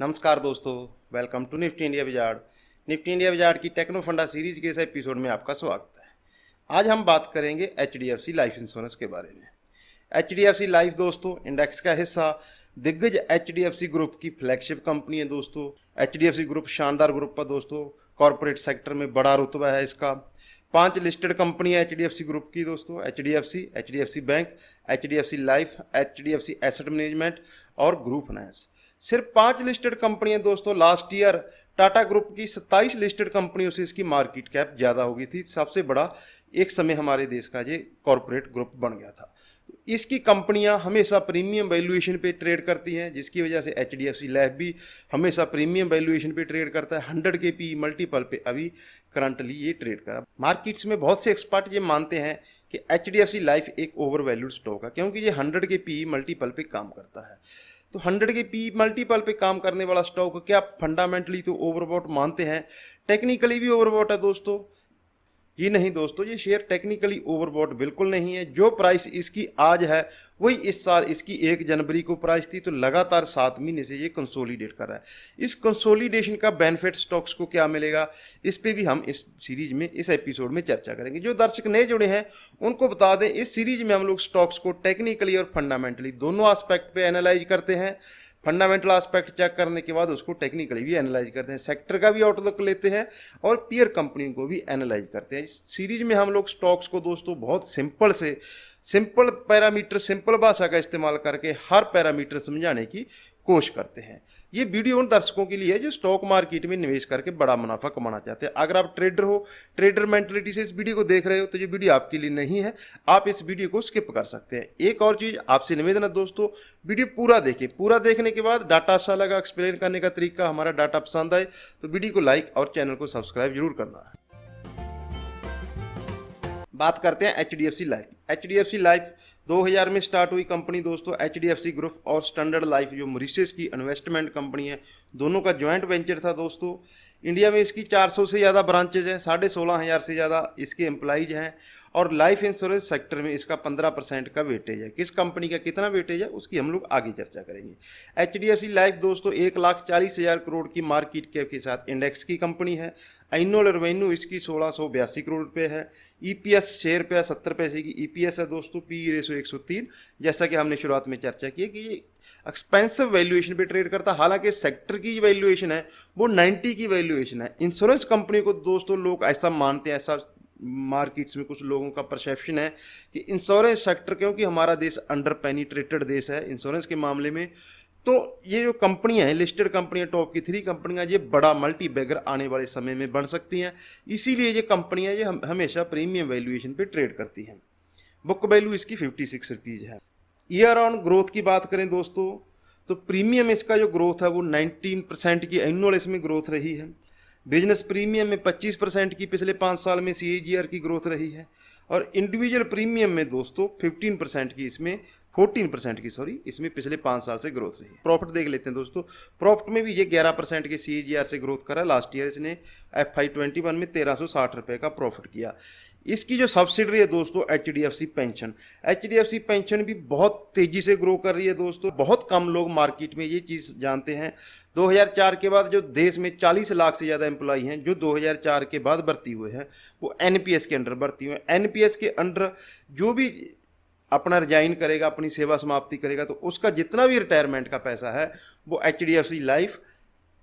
नमस्कार दोस्तों, welcome to Nifty India Wizard. Nifty India Wizard की टेक्नो फंडा सीरीज के इस एपिसोड में आपका स्वागत है। आज हम बात करेंगे एचडीएफसी लाइफ इंश्योरेंस के बारे में। एचडीएफसी लाइफ दोस्तों इंडेक्स का हिस्सा दिग्गज एचडीएफसी ग्रुप की फ्लैगशिप कंपनी है दोस्तों। एचडीएफसी ग्रुप शानदार ग्रुप पर दोस्तों कॉरपोरेट सेक्टर में बड़ा रुतबा है इसका। 5 लिस्टेड कंपनी है एचडीएफसी ग्रुप की दोस्तों, HDFC bank, HDFC life, HDFC asset management और ग्रुप फाइनेंस। सिर्फ 5 लिस्टेड कंपनियां दोस्तों। लास्ट ईयर टाटा ग्रुप की 27 लिस्टेड कंपनियों से इसकी मार्केट कैप ज़्यादा हो गई थी। सबसे बड़ा एक समय हमारे देश का ये कॉरपोरेट ग्रुप बन गया था। तो इसकी कंपनियां हमेशा प्रीमियम वैल्यूएशन पे ट्रेड करती हैं, जिसकी वजह से एचडीएफसी लाइफ भी हमेशा प्रीमियम वैल्यूएशन पे ट्रेड करता है। 100 के पी मल्टीपल पे अभी करंटली ये ट्रेड करा। मार्केट्स में बहुत से एक्सपर्ट ये मानते हैं कि एचडीएफसी लाइफ एक ओवर वैल्यूड स्टॉक है, क्योंकि ये 100 के पी मल्टीपल पे काम करता है। तो 100 के पी मल्टीपल पे काम करने वाला स्टॉक क्या फंडामेंटली तो ओवरबॉट मानते हैं, टेक्निकली भी ओवरबॉट है दोस्तों? ये नहीं दोस्तों, ये शेयर टेक्निकली ओवरबॉट बिल्कुल नहीं है। जो प्राइस इसकी आज है वही इस साल इसकी 1 जनवरी को प्राइस थी। तो लगातार 7 महीने से ये कंसोलिडेट कर रहा है। इस कंसोलिडेशन का बेनिफिट स्टॉक्स को क्या मिलेगा, इस पे भी हम इस सीरीज में इस एपिसोड में चर्चा करेंगे। जो दर्शक नए जुड़े हैं उनको बता दें, इस सीरीज में हम लोग स्टॉक्स को टेक्निकली और फंडामेंटली दोनों एस्पेक्ट पे एनालाइज करते हैं। फंडामेंटल एस्पेक्ट चेक करने के बाद उसको टेक्निकली भी एनालाइज करते हैं, सेक्टर का भी आउटलुक लेते हैं और पीयर कंपनी को भी एनालाइज करते हैं। इस सीरीज में हम लोग स्टॉक्स को दोस्तों बहुत सिंपल पैरामीटर, सिंपल भाषा का इस्तेमाल करके हर पैरामीटर समझाने की कोशिश करते हैं। ये वीडियो उन दर्शकों के लिए है जो स्टॉक मार्केट में निवेश करके बड़ा मुनाफा कमाना चाहते हैं। अगर आप ट्रेडर हो, ट्रेडर मेंटलिटी से इस वीडियो को देख रहे हो, तो ये वीडियो आपके लिए नहीं है, आप इस वीडियो को स्किप कर सकते हैं। एक और चीज़ आपसे निवेदन है दोस्तों, वीडियो पूरा देखें। पूरा देखने के बाद डाटा अच्छा लगा, एक्सप्लेन करने का तरीका, हमारा डाटा पसंद आए तो वीडियो को लाइक और चैनल को सब्सक्राइब जरूर करना है। बात करते हैं एचडीएफसी लाइफ। एचडीएफसी लाइफ 2000 में स्टार्ट हुई कंपनी दोस्तों। एचडीएफसी ग्रुप और स्टैंडर्ड लाइफ जो मॉरिशस की इन्वेस्टमेंट कंपनी है, दोनों का जॉइंट वेंचर था दोस्तों। इंडिया में इसकी 400 से ज़्यादा ब्रांचेज हैं, 16,500 से ज़्यादा इसके एम्प्लॉइज हैं और लाइफ इंश्योरेंस सेक्टर में इसका 15% का वेटेज है। किस कंपनी का कितना वेटेज है उसकी हम लोग आगे चर्चा करेंगे। एचडीएफसी लाइफ दोस्तों 1,40,000 करोड़ की मार्केट कैप के साथ इंडेक्स की कंपनी है। एनुअल रेवेन्यू इसकी 1682 करोड़ रुपये है। ईपीएस शेयर पे 70 पैसे की ईपीएस है दोस्तों। पी रेशो 103, जैसा कि हमने शुरुआत में चर्चा की कि ये एक्सपेंसिव वैल्यूएशन पे ट्रेड करता है। हालांकि सेक्टर की वैल्यूएशन है वो 90 की वैल्यूएशन है। इंश्योरेंस कंपनी को दोस्तों लोग ऐसा मानते हैं, ऐसा मार्केट्स में कुछ लोगों का परसेप्शन है कि इंश्योरेंस सेक्टर, क्योंकि हमारा देश अंडर पेनिट्रेटेड देश है इंश्योरेंस के मामले में, तो ये जो कंपनियां हैं लिस्टेड कंपनियां, टॉप की 3 कंपनियां, ये बड़ा मल्टी बैगर आने वाले समय में बन सकती हैं। इसीलिए ये कंपनियां ये हमेशा प्रीमियम वैल्यूएशन पे ट्रेड करती हैं। बुक वैल्यू इसकी 56 रुपीज़ है। ईयर ऑन ग्रोथ की बात करें दोस्तों तो प्रीमियम इसका जो ग्रोथ है वो 19% की एनुअल इसमें ग्रोथ रही है। बिजनेस प्रीमियम में 25% की पिछले 5 साल में सीएजीआर की ग्रोथ रही है और इंडिविजुअल प्रीमियम में दोस्तों 15% की इसमें 14% की इसमें पिछले 5 साल से ग्रोथ रही है। प्रॉफिट देख लेते हैं दोस्तों। प्रॉफिट में भी ये 11% के सीएजीआर से ग्रोथ करा। लास्ट ईयर इसने FY21 में 1360 रुपये का प्रॉफिट किया। इसकी जो सब्सिडरी है दोस्तों एचडीएफसी पेंशन, एचडीएफसी पेंशन भी बहुत तेजी से ग्रो कर रही है दोस्तों। बहुत कम लोग मार्केट में ये चीज़ जानते हैं। 2004 के बाद जो देश में 40 लाख से ज़्यादा एम्प्लॉई हैं जो 2004 के बाद भर्ती हुए हैं, वो एनपीएस के अंडर भर्ती हुए हैं। एनपीएस के अंडर जो भी अपना रिजाइन करेगा, अपनी सेवा समाप्ति करेगा, तो उसका जितना भी रिटायरमेंट का पैसा है वो एचडीएफसी लाइफ,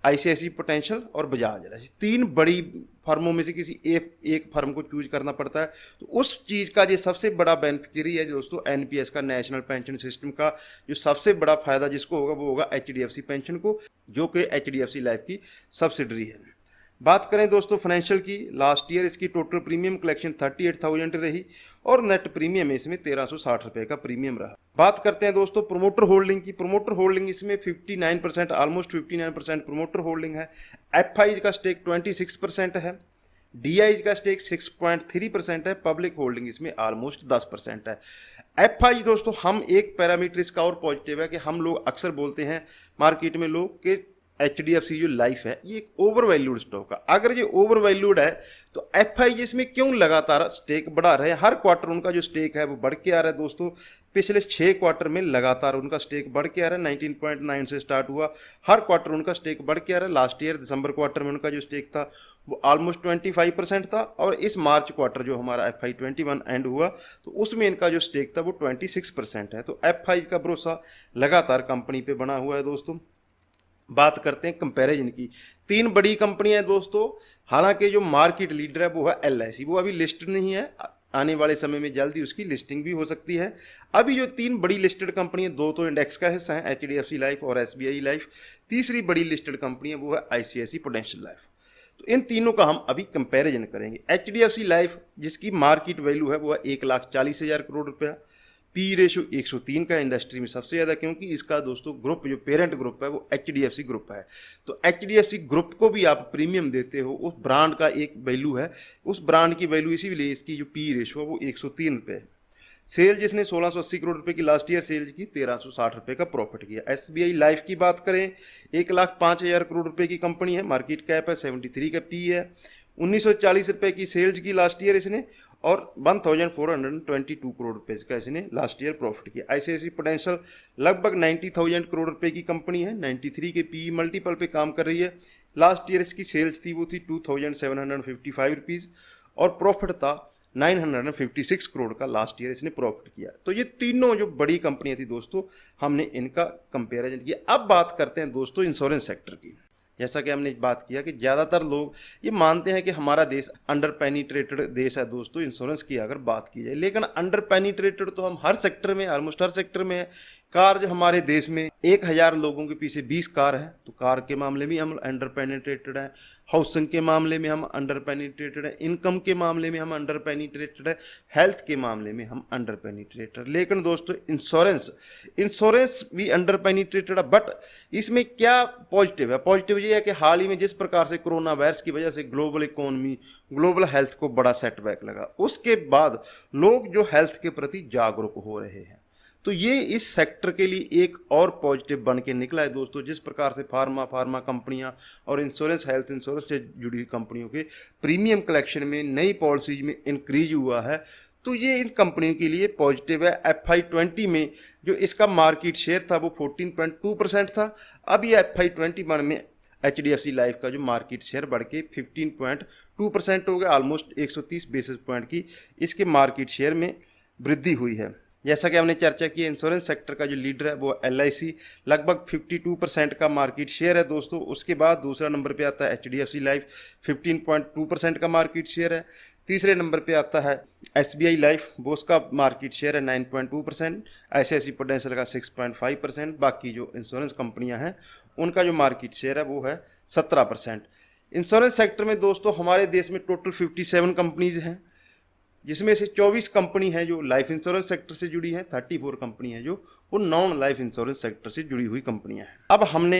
आईसीआईसीआई पोटेंशियल और बजाज एलआईसी, 3 बड़ी फर्मों में से किसी एक फर्म को चूज करना पड़ता है। तो उस चीज़ का ये सबसे बड़ा बेनिफिशियरी है दोस्तों एनपीएस का, नेशनल पेंशन सिस्टम का। जो सबसे बड़ा फायदा जिसको होगा वो होगा एचडीएफसी पेंशन को, जो कि एचडीएफसी लाइफ की सब्सिडरी है। बात करें दोस्तों फाइनेंशियल की, लास्ट ईयर इसकी टोटल प्रीमियम कलेक्शन 38,000 रही और नेट प्रीमियम इसमें 1360 रुपये का प्रीमियम रहा। बात करते हैं दोस्तों प्रोमोटर होल्डिंग की। प्रोमोटर होल्डिंग इसमें 59%, ऑलमोस्ट 59% प्रोमोटर होल्डिंग है। एफआईज का स्टेक 26% है। डीआईज का स्टेक 6.3% है। पब्लिक होल्डिंग इसमें ऑलमोस्ट 10% है। एफआईज दोस्तों हम एक पैरामीटर इसका और पॉजिटिव है कि हम लोग अक्सर बोलते हैं मार्केट में लोग कि HDFC जो लाइफ है ये एक ओवर वैल्यूड स्टॉक है। अगर ये ओवर वैल्यूड है तो FIG इसमें क्यों लगातार स्टेक बढ़ा रहे हैं? हर क्वार्टर उनका जो स्टेक है वो बढ़ के आ रहा है दोस्तों। पिछले 6 क्वार्टर में लगातार उनका स्टेक बढ़ के आ रहा है। 19.9 से स्टार्ट हुआ, हर क्वार्टर उनका स्टेक बढ़ के आ रहा है। लास्ट ईयर दिसंबर क्वार्टर में उनका जो स्टेक था वो ऑलमोस्ट 25% था, और इस मार्च क्वार्टर जो हमारा FY21 एंड हुआ तो उसमें इनका जो स्टेक था वो 26% है। तो FIG का भरोसा लगातार कंपनी पे बना हुआ है दोस्तों। बात करते हैं कंपैरिजन की। 3 बड़ी कंपनियां हैं दोस्तों, हालांकि जो मार्केट लीडर है वो है LIC, वो अभी लिस्टेड नहीं है, आने वाले समय में जल्दी उसकी लिस्टिंग भी हो सकती है। अभी जो 3 बड़ी लिस्टेड कंपनी है, 2 तो इंडेक्स का हिस्सा है, HDFC लाइफ और SBI लाइफ। तीसरी बड़ी लिस्टेड कंपनी है वो है ICICI प्रूडेंशियल लाइफ। तो इन तीनों का हम अभी कंपैरिजन करेंगे। HDFC लाइफ जिसकी मार्केट वैल्यू है वो है 1,40,000 करोड़ रुपया। पी रेशो 103 का इंडस्ट्री में सबसे ज़्यादा, क्योंकि इसका दोस्तों ग्रुप जो पेरेंट ग्रुप है वो HDFC ग्रुप है। तो HDFC ग्रुप को भी आप प्रीमियम देते हो, उस ब्रांड का एक वैल्यू है, उस ब्रांड की वैल्यू इसीलिए इसकी जो पी रेशो है वो 103 रुपये है। सेल जिसने 1680 करोड़ रुपए की लास्ट ईयर सेल की, 1360 रुपये का प्रॉफिट किया। SBI लाइफ की बात करें, 1,05,000 करोड़ रुपए की कंपनी है, मार्केट कैप है, 73 का पी है, 1940 रुपये की सेल्स की लास्ट ईयर इसने, और 1422 करोड़ रुपए का इसने लास्ट ईयर प्रॉफिट किया। ICICI प्रूडेंशियल लगभग 90,000 करोड़ रुपए की कंपनी है, 93 के पी मल्टीपल पे काम कर रही है। लास्ट ईयर इसकी सेल्स थी वो थी 2,755 रुपीज़, और प्रॉफिट था 956 करोड़ का लास्ट ईयर इसने प्रॉफिट किया। तो ये तीनों जो बड़ी कंपनियां थी दोस्तों, हमने इनका कंपेरिजन किया। अब बात करते हैं दोस्तों इंश्योरेंस सेक्टर की। जैसा कि हमने बात किया कि ज़्यादातर लोग ये मानते हैं कि हमारा देश अंडर पेनिट्रेटेड देश है दोस्तों इंश्योरेंस की अगर बात की जाए, लेकिन अंडर पेनिट्रेटेड तो हम हर सेक्टर में, ऑलमोस्ट हर सेक्टर में है। कार जो हमारे देश में 1000 लोगों के पीछे 20 कार है, तो कार के मामले में हम अंडर पेनिट्रेटेड है। हाउसिंग के मामले में हम अंडर पेनिट्रेटेड है, इनकम के मामले में हम अंडर पेनिट्रेटेड है, हेल्थ के मामले में हम अंडर पेनिट्रेटेड। लेकिन दोस्तों इंश्योरेंस भी अंडर पेनिट्रेटेड है। बट इसमें क्या पॉजिटिव है? पॉजिटिव ये है कि हाल ही में जिस प्रकार से कोरोना वायरस की वजह से ग्लोबल इकोनॉमी, ग्लोबल हेल्थ को बड़ा सेटबैक लगा, उसके बाद लोग जो हेल्थ के प्रति जागरूक हो रहे हैं, तो ये इस सेक्टर के लिए एक और पॉजिटिव बन के निकला है दोस्तों। जिस प्रकार से फार्मा कंपनियां और इंश्योरेंस, हेल्थ इंश्योरेंस से जुड़ी हुई कंपनियों के प्रीमियम कलेक्शन में नई पॉलिसीज में इंक्रीज हुआ है, तो ये इन कंपनियों के लिए पॉजिटिव है। FY20 में जो इसका मार्केट शेयर था वो 14.2% था। अब ये FY21 में HDFC लाइफ का जो मार्केट शेयर बढ़ के 15.2% हो गया। ऑलमोस्ट 130 बेसिस पॉइंट की इसके मार्केट शेयर में वृद्धि हुई है। जैसा कि हमने चर्चा की, इंश्योरेंस सेक्टर का जो लीडर है वो LIC, लगभग 52% का मार्केट शेयर है दोस्तों। उसके बाद दूसरा नंबर पे आता है HDFC लाइफ, 15.2% का मार्केट शेयर है। तीसरे नंबर पे आता है SBI लाइफ, वो उसका मार्केट शेयर है 9.2%, ICICI प्रूडेंशियल का 6.5%। बाकी जो इंश्योरेंस कंपनियां हैं उनका जो मार्केट शेयर है वो है 17%। इंश्योरेंस सेक्टर में दोस्तों हमारे देश में टोटल 57 कंपनीज हैं, जिसमें से 24 कंपनी है जो लाइफ इंश्योरेंस सेक्टर से जुड़ी है, 34 कंपनी है जो वो नॉन लाइफ इंश्योरेंस सेक्टर से जुड़ी हुई कंपनियां हैं। अब हमने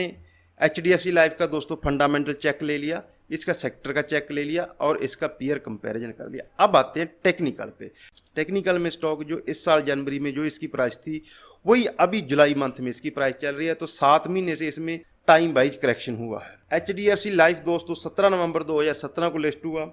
HDFC लाइफ का दोस्तों फंडामेंटल चेक ले लिया, इसका सेक्टर का चेक ले लिया और इसका पीयर कंपैरिजन कर दिया। अब आते हैं टेक्निकल पे। टेक्निकल में स्टॉक जो इस साल जनवरी में जो इसकी प्राइस थी वही अभी जुलाई मंथ में इसकी प्राइस चल रही है, तो 7 महीने से इसमें टाइम वाइज करेक्शन हुआ है। HDFC लाइफ दोस्तों 17 नवंबर 2017 को लिस्ट हुआ,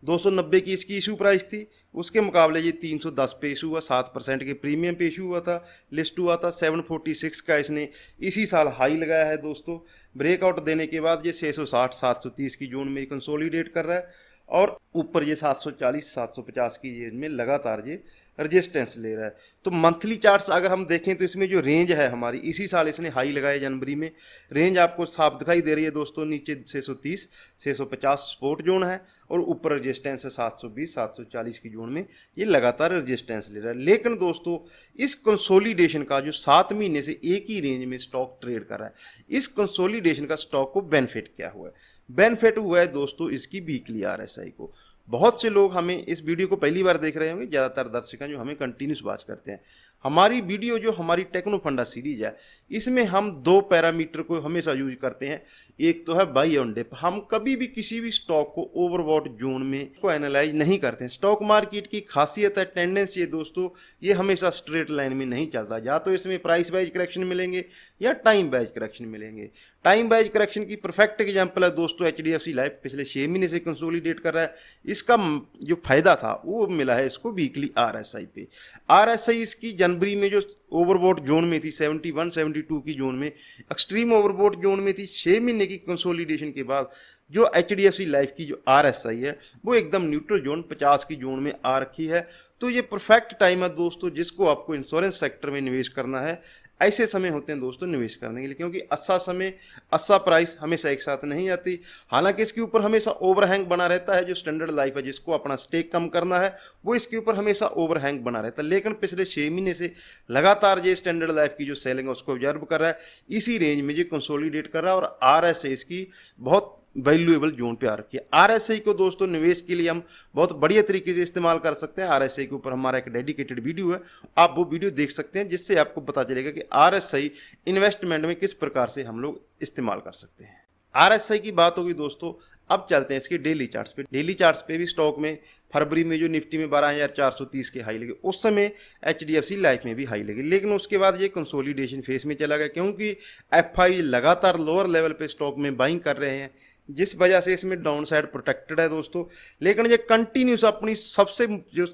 290 की इसकी इशू प्राइस थी, उसके मुकाबले ये 310 पे इशू हुआ, 7% के प्रीमियम पे इशू हुआ था, लिस्ट हुआ था। 746 का इसने इसी साल हाई लगाया है दोस्तों। ब्रेकआउट देने के बाद ये 660 730 की जोन में कंसोलिडेट कर रहा है, और ऊपर ये 740 750 की रेंज में लगातार ये रजिस्टेंस ले रहा है। तो मंथली चार्ट्स अगर हम देखें तो इसमें जो रेंज है हमारी, इसी साल इसने हाई लगाया जनवरी में, रेंज आपको साफ दिखाई दे रही है दोस्तों। नीचे 630 650 सपोर्ट जोन है, और ऊपर रजिस्टेंस है 720 740 की जोन में ये लगातार रजिस्टेंस ले रहा है। लेकिन दोस्तों इस कंसोलिडेशन का जो 7 महीने से एक ही रेंज में स्टॉक ट्रेड कर रहा है, इस कंसोलिडेशन का स्टॉक को बेनिफिट क्या हुआ है? बेनिफिट हुआ है दोस्तों इसकी वीकली RSI को। बहुत से लोग हमें इस वीडियो को पहली बार देख रहे होंगे, ज़्यादातर दर्शक हैं जो हमें कंटिन्यूस वॉच करते हैं। हमारी वीडियो जो हमारी टेक्नो फंडा सीरीज है, इसमें हम दो पैरामीटर को हमेशा यूज करते हैं। एक तो है बाई ऑन डिप। हम कभी भी किसी भी स्टॉक को ओवरबॉट जोन में को एनालाइज नहीं करते हैं। स्टॉक मार्केट की खासियत है, टेंडेंसी है दोस्तों, ये हमेशा स्ट्रेट लाइन में नहीं चलता। या तो इसमें प्राइस वाइज करेक्शन मिलेंगे या टाइम वाइज करेक्शन मिलेंगे। टाइम वाइज करेक्शन की परफेक्ट एग्जांपल है दोस्तों एचडीएफसी लाइफ, पिछले 6 महीने से कंसोलिडेट कर रहा है। इसका जो फायदा था वो मिला है इसको वीकली आरएसआई पे। आरएसआई इसकी जनवरी में जो ओवरबॉट जोन में थी 71 72 की जोन में, एक्सट्रीम ओवरबॉट जोन में थी। 6 महीने की कंसोलिडेशन के बाद जो एचडीएफसी लाइफ की जो आरएसआई है वो एकदम न्यूट्रल जोन 50 की जोन में आ रखी है। तो ये परफेक्ट टाइम है दोस्तों जिसको आपको इंश्योरेंस सेक्टर में निवेश करना है। ऐसे समय होते हैं दोस्तों निवेश करने के लिए, क्योंकि अच्छा समय अच्छा प्राइस हमेशा एक साथ नहीं आती। हालांकि इसके ऊपर हमेशा ओवरहैंग बना रहता है। जो स्टैंडर्ड लाइफ है जिसको अपना स्टेक कम करना है वो इसके ऊपर हमेशा ओवरहैंग बना रहता है। लेकिन पिछले 6 महीने से लगातार ये स्टैंडर्ड लाइफ की जो सेलिंग है उसको ऑब्जर्व कर रहा है, इसी रेंज में जो कंसोलिडेट कर रहा है और आरएसआई इसकी बहुत वैल्यूएबल जोन पे आ रखी है। आरएसआई को दोस्तों निवेश के लिए हम बहुत बढ़िया तरीके से इस्तेमाल कर सकते हैं। आरएसआई के ऊपर हमारा एक डेडिकेटेड वीडियो है, आप वो वीडियो देख सकते हैं, जिससे आपको पता चलेगा कि आरएसआई इन्वेस्टमेंट में किस प्रकार से हम लोग इस्तेमाल कर सकते हैं। आरएसआई की बात होगी दोस्तों, अब चलते हैं इसके डेली चार्ट्स पे। डेली चार्ट्स पे भी स्टॉक में फरवरी में जो निफ्टी में 12,430 के हाई लगे, उस समय एचडीएफसी लाइफ में भी हाई लगे। लेकिन उसके बाद ये कंसोलिडेशन फेज में चला गया, क्योंकि एफआई लगातार लोअर लेवल पे स्टॉक में बाइंग कर रहे हैं, जिस वजह से इसमें डाउन साइड प्रोटेक्टेड है दोस्तों। लेकिन ये कंटिन्यूस अपनी सबसे जो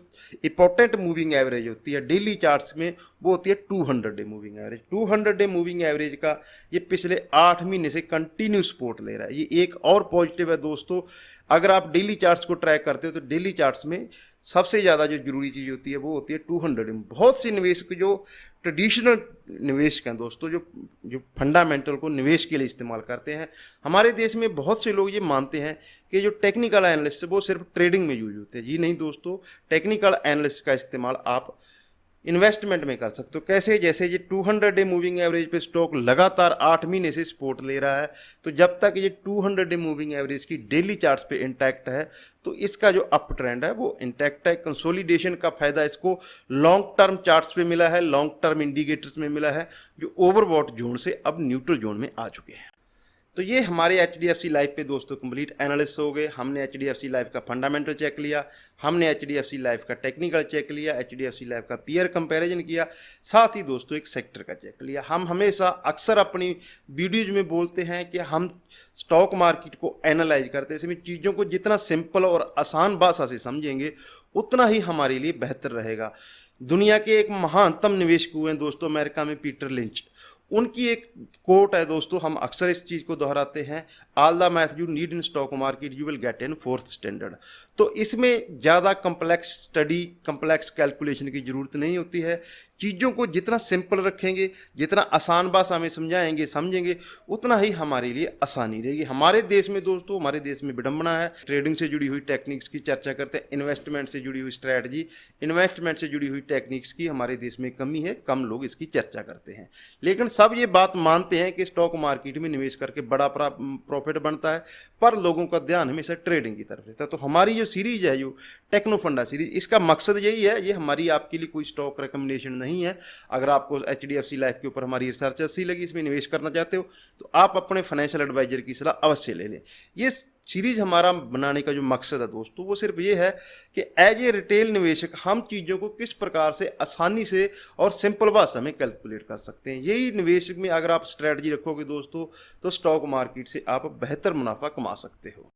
इंपॉर्टेंट मूविंग एवरेज होती है डेली चार्ट्स में वो होती है 200 day moving average. 200 day moving average का ये पिछले 8 महीने से कंटिन्यू सपोर्ट ले रहा है। ये एक और पॉजिटिव है दोस्तों। अगर आप डेली चार्ट्स को ट्रैक करते हो तो डेली चार्ट्स में सबसे ज़्यादा जो जरूरी चीज़ होती है वो होती है 200। बहुत सी निवेशक जो ट्रेडिशनल निवेशक हैं दोस्तों, जो फंडामेंटल को निवेश के लिए इस्तेमाल करते हैं, हमारे देश में बहुत से लोग ये मानते हैं कि जो टेक्निकल एनालिस्ट है वो सिर्फ ट्रेडिंग में यूज होते हैं। जी नहीं दोस्तों, टेक्निकल एनालिस्ट का इस्तेमाल आप इन्वेस्टमेंट में कर सकते हो। कैसे? जैसे ये 200 डे मूविंग एवरेज पे स्टॉक लगातार 8 महीने से सपोर्ट ले रहा है, तो जब तक ये 200 डे मूविंग एवरेज की डेली चार्ट्स पे इंटैक्ट है तो इसका जो अप ट्रेंड है वो इंटैक्ट है। कंसोलिडेशन का फायदा इसको लॉन्ग टर्म चार्ट्स पे मिला है, लॉन्ग टर्म इंडिकेटर्स में मिला है, जो ओवरबॉट जोन से अब न्यूट्रल जोन में आ चुके हैं। तो ये हमारे एचडीएफसी लाइफ पे दोस्तों कंप्लीट एनालिसिस हो गए। हमने एचडीएफसी लाइफ का फंडामेंटल चेक लिया, हमने एचडीएफसी लाइफ का टेक्निकल चेक लिया, एचडीएफसी लाइफ का पीयर कंपैरिजन किया, साथ ही दोस्तों एक सेक्टर का चेक लिया। हम हमेशा अक्सर अपनी वीडियोज में बोलते हैं कि हम स्टॉक मार्केट को एनालाइज करते हैं, इसमें चीज़ों को जितना सिंपल और आसान भाषा से समझेंगे उतना ही हमारे लिए बेहतर रहेगा। दुनिया के एक महानतम निवेशक हुए हैं दोस्तों अमेरिका में, पीटर लिंच। उनकी एक कोट है दोस्तों, हम अक्सर इस चीज़ को दोहराते हैं, all the math you need in stock market you will get in 4th standard. तो इसमें ज़्यादा कम्प्लेक्स स्टडी, कम्प्लेक्स कैलकुलेशन की ज़रूरत नहीं होती है। चीज़ों को जितना सिंपल रखेंगे, जितना आसान भाषा में समझाएंगे, समझेंगे, उतना ही हमारे लिए आसानी रहेगी। हमारे देश में दोस्तों, हमारे देश में विडंबना है, ट्रेडिंग से जुड़ी हुई टेक्निक्स की चर्चा करते हैं, इन्वेस्टमेंट से जुड़ी हुई स्ट्रैटेजी, इन्वेस्टमेंट से जुड़ी हुई टेक्निक्स की हमारे देश में कमी है, कम लोग इसकी चर्चा करते हैं। लेकिन सब ये बात मानते हैं कि स्टॉक मार्केट में निवेश करके बड़ा प्रॉफिट बनता है, पर लोगों का ध्यान हमेशा ट्रेडिंग की तरफ रहता है। तो हमारी जो सीरीज है, जो टेक्नो फंडा सीरीज, इसका मकसद यही है, ये हमारी आपके लिए कोई स्टॉक रिकमेंडेशन नहीं है। अगर आपको एचडीएफसी लाइफ के ऊपर हमारी रिसर्च अच्छी लगी, इसमें निवेश करना चाहते हो, तो आप अपने फाइनेंशियल एडवाइजर की सलाह अवश्य ले लें। ये सीरीज हमारा बनाने का जो मकसद है दोस्तों वो सिर्फ ये है कि एज ए रिटेल निवेशक हम चीज़ों को किस प्रकार से आसानी से और सिंपल भाषा में कैलकुलेट कर सकते हैं। यही निवेशक में अगर आप स्ट्रैटेजी रखोगे दोस्तों तो स्टॉक मार्केट से आप बेहतर मुनाफा कमा सकते हो।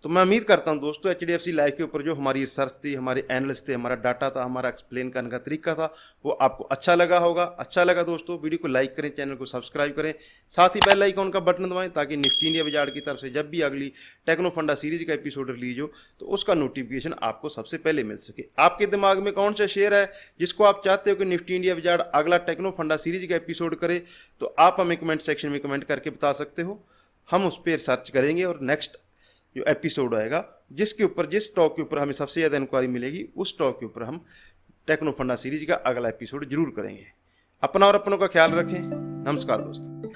तो मैं उम्मीद करता हूं दोस्तों एचडीएफसी लाइफ के ऊपर जो हमारी रिसर्च थी, हमारे एनालिस्ट थे, हमारा डाटा था, हमारा एक्सप्लेन करने का तरीका था, वो आपको अच्छा लगा होगा। अच्छा लगा दोस्तों, वीडियो को लाइक करें, चैनल को सब्सक्राइब करें, साथ ही बेल आइकॉन का बटन दबाएं ताकि निफ्टी इंडिया विजार्ड की तरफ से जब भी अगली टेक्नो फंडा सीरीज का एपिसोड रिलीज हो तो उसका नोटिफिकेशन आपको सबसे पहले मिल सके। आपके दिमाग में कौन सा शेयर है जिसको आप चाहते हो कि निफ्टी इंडिया विजार्ड अगला टेक्नो फंडा सीरीज का एपिसोड करे, तो आप हमें कमेंट सेक्शन में कमेंट करके बता सकते हो। हम उस पर सर्च करेंगे और नेक्स्ट जो एपिसोड आएगा जिसके ऊपर, जिस स्टॉक के ऊपर हमें सबसे ज़्यादा इंक्वायरी मिलेगी, उस स्टॉक के ऊपर हम टेक्नो फंडा सीरीज का अगला एपिसोड जरूर करेंगे। अपना और अपनों का ख्याल रखें। नमस्कार दोस्तों।